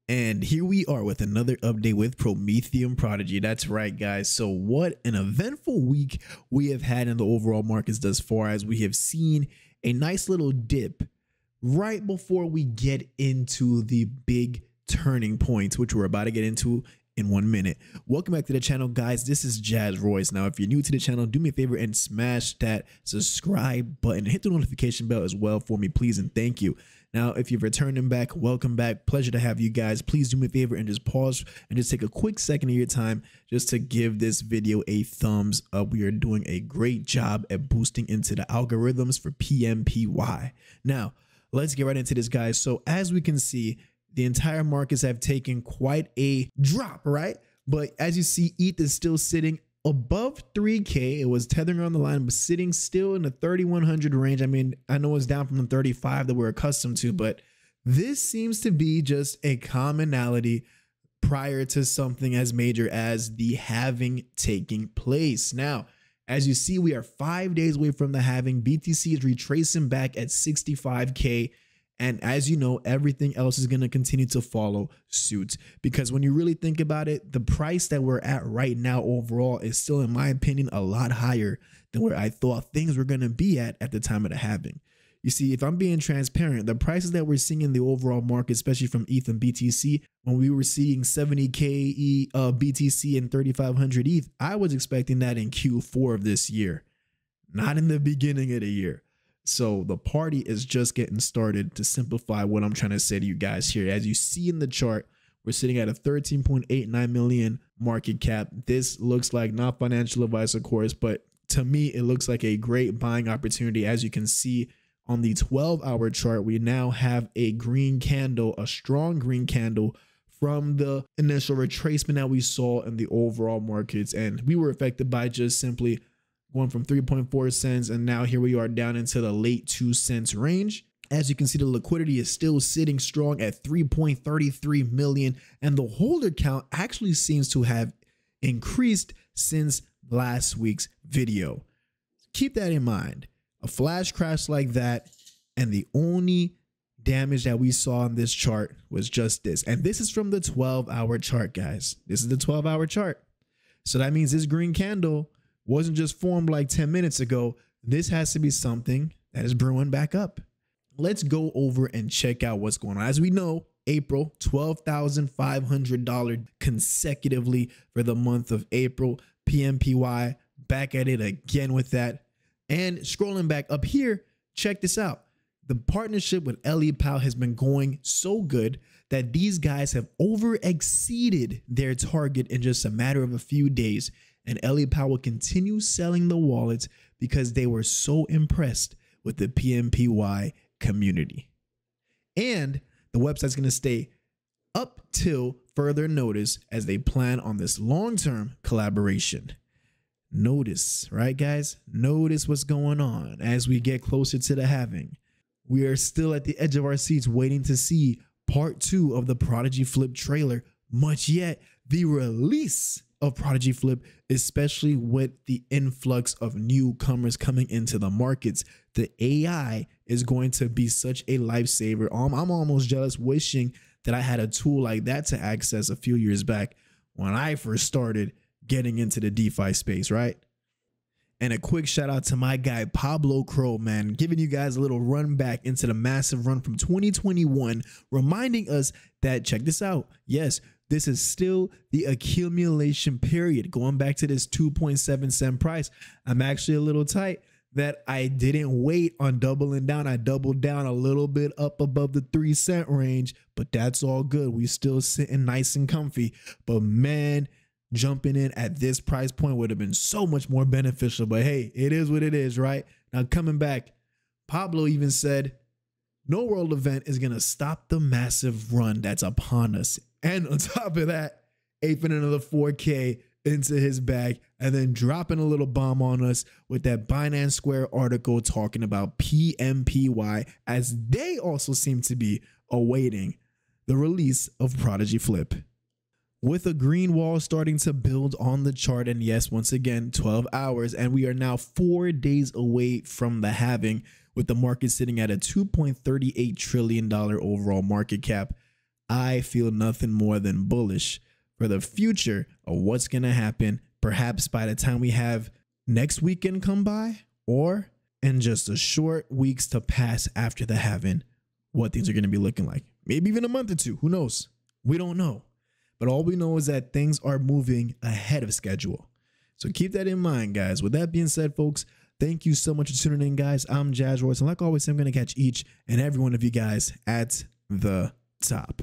And here we are with another update with Prometheum Prodigy. That's right, guys. So what an eventful week we have had in the overall markets thus far, as we have seen a nice little dip right before we get into the big turning points, which we're about to get into in 1 minute. Welcome back to the channel, guys. This is Jazz Royce. Now, if you're new to the channel, do me a favor and smash that subscribe button. Hit the notification bell as well for me, please, and thank you. Now, if you've returned back, welcome back. Pleasure to have you guys. Please do me a favor and just pause and just take a quick second of your time just to give this video a thumbs up. We are doing a great job at boosting into the algorithms for PMPY. Now, let's get right into this, guys. So as we can see, the entire markets have taken quite a drop, right? But as you see, ETH is still sitting above 3K. It was tethering on the line, but sitting still in the 3,100 range. I mean, I know it's down from the 35 that we're accustomed to, but this seems to be just a commonality prior to something as major as the halving taking place. Now, as you see, we are 5 days away from the halving. BTC is retracing back at 65K. And as you know, everything else is going to continue to follow suit, because when you really think about it, the price that we're at right now overall is still, in my opinion, a lot higher than where I thought things were going to be at the time of the halving. You see, if I'm being transparent, the prices that we're seeing in the overall market, especially from ETH and BTC, when we were seeing 70K BTC and 3,500 ETH, I was expecting that in Q4 of this year, not in the beginning of the year. So the party is just getting started, to simplify what I'm trying to say to you guys here. As you see in the chart, we're sitting at a 13.89 million market cap. This looks like, not financial advice, of course, but to me, it looks like a great buying opportunity. As you can see on the 12-hour chart, we now have a green candle, a strong green candle from the initial retracement that we saw in the overall markets. And we were affected by just simply going from 3.4 cents, and now here we are down into the late 2 cents range. As you can see, the liquidity is still sitting strong at 3.33 million, and the holder count actually seems to have increased since last week's video. Keep that in mind. A flash crash like that, and the only damage that we saw on this chart was just this. And this is from the 12-hour chart, guys. This is the 12-hour chart. So that means this green candle wasn't just formed like 10 minutes ago. This has to be something that is brewing back up. Let's go over and check out what's going on. As we know, April, $12,500 consecutively for the month of April. PMPY back at it again with that. And scrolling back up here, check this out. The partnership with Ellipal has been going so good that these guys have over exceeded their target in just a matter of a few days. And Ellipal will continue selling the wallets because they were so impressed with the PMPY community. And the website's going to stay up till further notice as they plan on this long-term collaboration. Notice, right, guys? Notice what's going on as we get closer to the halving. We are still at the edge of our seats waiting to see part 2 of the Prodigy Flip trailer, much yet the release of Prodigy Flip, especially with the influx of newcomers coming into the markets. The AI is going to be such a lifesaver. I'm almost jealous, wishing that I had a tool like that to access a few years back when I first started getting into the DeFi space, right? And a quick shout out to my guy Pablo Crow, man, giving you guys a little run back into the massive run from 2021, reminding us that, check this out, yes, this is still the accumulation period. Going back to this 2.7 cent price, I'm actually a little tight that I didn't wait on doubling down. I doubled down a little bit up above the 3 cent range, but that's all good. We still sitting nice and comfy. But man, jumping in at this price point would have been so much more beneficial. But hey, it is what it is, right? Now coming back, Pablo even said, no world event is going to stop the massive run that's upon us. And on top of that, aping another 4K into his bag, and then dropping a little bomb on us with that Binance Square article talking about PMPY, as they also seem to be awaiting the release of Prodigy Flip. With a green wall starting to build on the chart, and yes, once again, 12 hours, and we are now 4 days away from the halving, with the market sitting at a $2.38 trillion overall market cap. I feel nothing more than bullish for the future of what's going to happen, perhaps by the time we have next weekend come by, or in just a short weeks to pass after the halving, what things are going to be looking like. Maybe even a month or two. Who knows? We don't know. But all we know is that things are moving ahead of schedule. So keep that in mind, guys. With that being said, folks, thank you so much for tuning in, guys. I'm DYOR, and like always, I'm going to catch each and every one of you guys at the top.